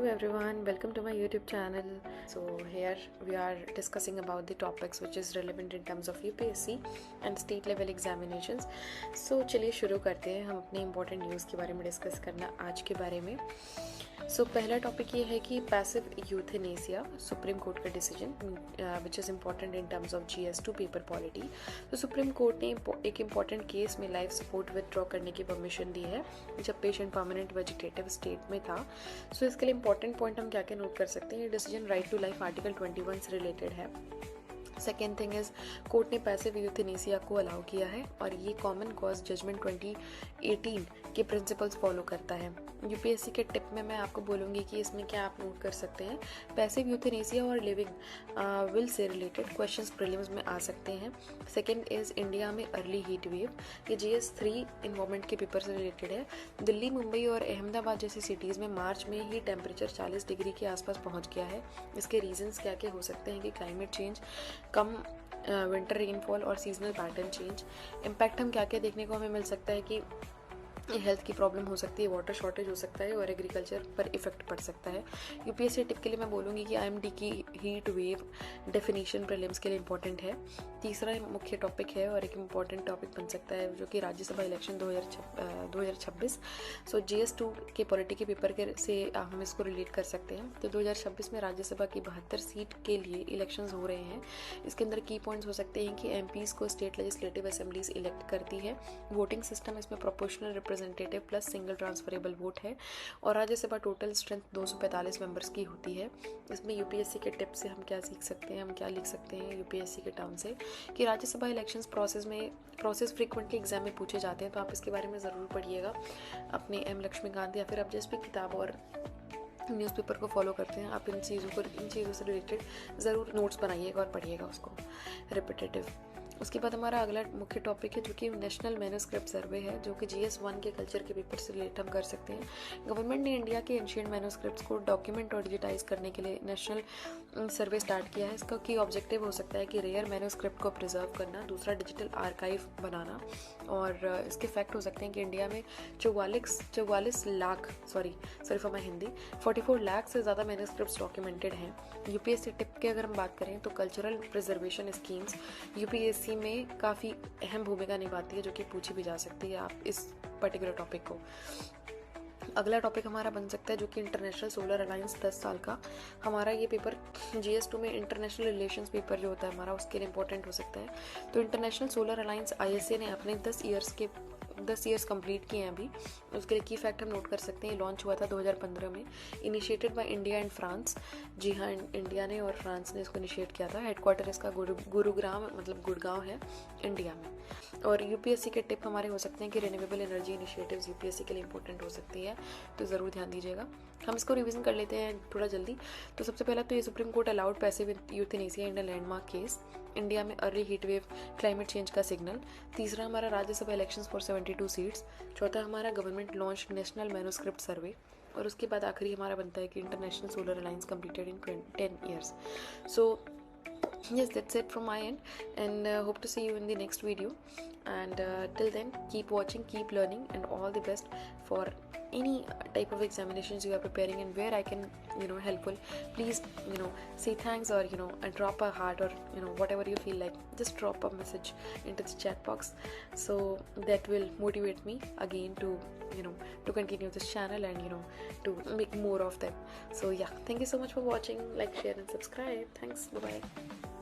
everyone, welcome to my YouTube channel. So here we are discussing about the topics which is relevant in terms of UPSC and state level examinations. So चलिए शुरू करते हैं हम अपने important news के बारे में discuss करना आज के बारे में. सो पहला टॉपिक ये है कि पैसिव यूथेनेसिया सुप्रीम कोर्ट का decision which is important in terms of GS2 paper polity. तो सुप्रीम कोर्ट ने एक इम्पॉर्टेंट केस में लाइफ सपोर्ट विदड्रॉ करने की परमिशन दी है जब पेशेंट परमानेंट वेजिटेटिव स्टेट में था. सो इसके लिए इंपॉर्टेंट पॉइंट हम क्या क्या नोट कर सकते हैं. ये decision right to life article 21 से रिलेटेड है. सेकेंड थिंग इज़ कोर्ट ने पैसिव यूथेनेसिया को अलाउ किया है और ये कॉमन कॉज जजमेंट 2018 के प्रिंसिपल्स फॉलो करता है. यूपीएससी के टिप में मैं आपको बोलूँगी कि इसमें क्या आप नोट कर सकते हैं. पैसिव यूथेनेसिया और living will say related questions prelims में आ सकते हैं. सेकंड इज़ इंडिया में अर्ली हीट वेव. ये GS3 इन्वायरमेंट के पेपर से रिलेटेड है. दिल्ली, मुंबई और अहमदाबाद जैसी सिटीज़ में मार्च में ही टेम्परेचर 40 डिग्री के आसपास पहुँच गया है. इसके रीजंस क्या क्या हो सकते हैं कि क्लाइमेट चेंज, कम विंटर रेनफॉल और सीजनल पैटर्न चेंज. इम्पैक्ट हम क्या क्या देखने को हमें मिल सकता है कि हेल्थ की प्रॉब्लम हो सकती है, वाटर शॉर्टेज हो सकता है और एग्रीकल्चर पर इफेक्ट पड़ सकता है. यूपीएससी टिप के लिए मैं बोलूँगी कि IMD की हीट वेव डेफिनेशन प्रीलिम्स के लिए इंपॉर्टेंट है. तीसरा मुख्य टॉपिक है और एक इम्पॉर्टेंट टॉपिक बन सकता है जो कि राज्यसभा इलेक्शन 2026. सो GS2 के पॉलिटी के पेपर के से हम इसको रिलेट कर सकते हैं. तो 2026 में राज्यसभा की 72 सीट के लिए इलेक्शंस हो रहे हैं. इसके अंदर की पॉइंट्स हो सकते हैं कि MPs को स्टेट लेजिस्लेटिव असेंबलीज इलेक्ट करती है. वोटिंग सिस्टम इसमें proportional representative plus single transferable vote है और राज्यसभा टोटल स्ट्रेंथ 245 मेंबर्स की होती है. इसमें यूपीएससी के टिप से हम क्या सीख सकते हैं, हम क्या लिख सकते हैं यूपीएससी के टर्म से कि Rajya Sabha elections process frequently exam में पूछे जाते हैं. तो आप इसके बारे में ज़रूर पढ़िएगा अपने M लक्ष्मीकांत या फिर आप जिस भी किताब और न्यूज़पेपर को फॉलो करते हैं आप इन चीज़ों से रिलेटेड ज़रूर नोट्स बनाइएगा और पढ़िएगा उसको रिपीटेटिव. उसके बाद हमारा अगला मुख्य टॉपिक है जो कि नेशनल मैन्युस्क्रिप्ट सर्वे है जो कि GS1 के कल्चर के पेपर से रिलेट हम कर सकते हैं. गवर्नमेंट ने इंडिया के एंशिएंट मैन्युस्क्रिप्ट्स को डॉक्यूमेंट और डिजिटाइज करने के लिए नेशनल सर्वे स्टार्ट किया है. इसका की ऑब्जेक्टिव हो सकता है कि रेयर मैन्युस्क्रिप्ट को प्रिजर्व करना, दूसरा डिजिटल आर्काइव बनाना और इसके फैक्ट हो सकते हैं कि इंडिया में 44 lakh sorry for my Hindi 44 lakh से ज़्यादा मैन्युस्क्रिप्ट्स डॉक्यूमेंटेड हैं. यूपीएससी टिप की अगर हम बात करें तो कल्चरल प्रिजर्वेशन स्कीम्स यूपीएससी में काफ़ी अहम भूमिका निभाती है जो कि पूछी भी जा सकती है आप इस पर्टिकुलर टॉपिक को. अगला टॉपिक हमारा बन सकता है जो कि इंटरनेशनल सोलर अलायंस 10 साल का. हमारा ये पेपर GS2 में इंटरनेशनल रिलेशंस पेपर जो होता है हमारा उसके लिए इंपॉर्टेंट हो सकता है. तो इंटरनेशनल सोलर अलायंस ISA ने अपने 10 ईयर्स कंप्लीट किए हैं अभी. उसके लिए की फैक्ट हम नोट कर सकते हैं. लॉन्च हुआ था 2015 में, initiated by India and France. जी हाँ, इंडिया ने और फ्रांस ने इसको इनिशिएट किया था. हेडक्वार्टर इसका गुरुग्राम मतलब गुड़गांव है इंडिया में. और यूपीएससी के टिप हमारे हो सकते हैं कि रिन्यूएबल एनर्जी इनिशिएटिव्स यूपीएससी के लिए इंपॉर्टेंट हो सकती है तो ज़रूर ध्यान दीजिएगा. हम इसको रिवीजन कर लेते हैं थोड़ा जल्दी. तो सबसे पहला तो ये supreme court allowed passive euthanasia in a landmark case. India में early heat wave climate change का सिग्नल. तीसरा हमारा राज्यसभा इलेक्शंस फॉर 72 सीट्स. चौथा हमारा government launch national manuscript survey. और उसके बाद आखिरी हमारा बनता है कि international solar alliance completed in 10 years. So yes, that's it from my end and hope to see you in the next video and till then keep watching, keep learning and all the best for any type of examinations you are preparing and where I can helpful, please say thanks or drop a heart or whatever you feel like, just drop a message into the chat box so that will motivate me again to to continue this channel and to make more of them. So yeah, thank you so much for watching. Like, share and subscribe. Thanks. Bye bye.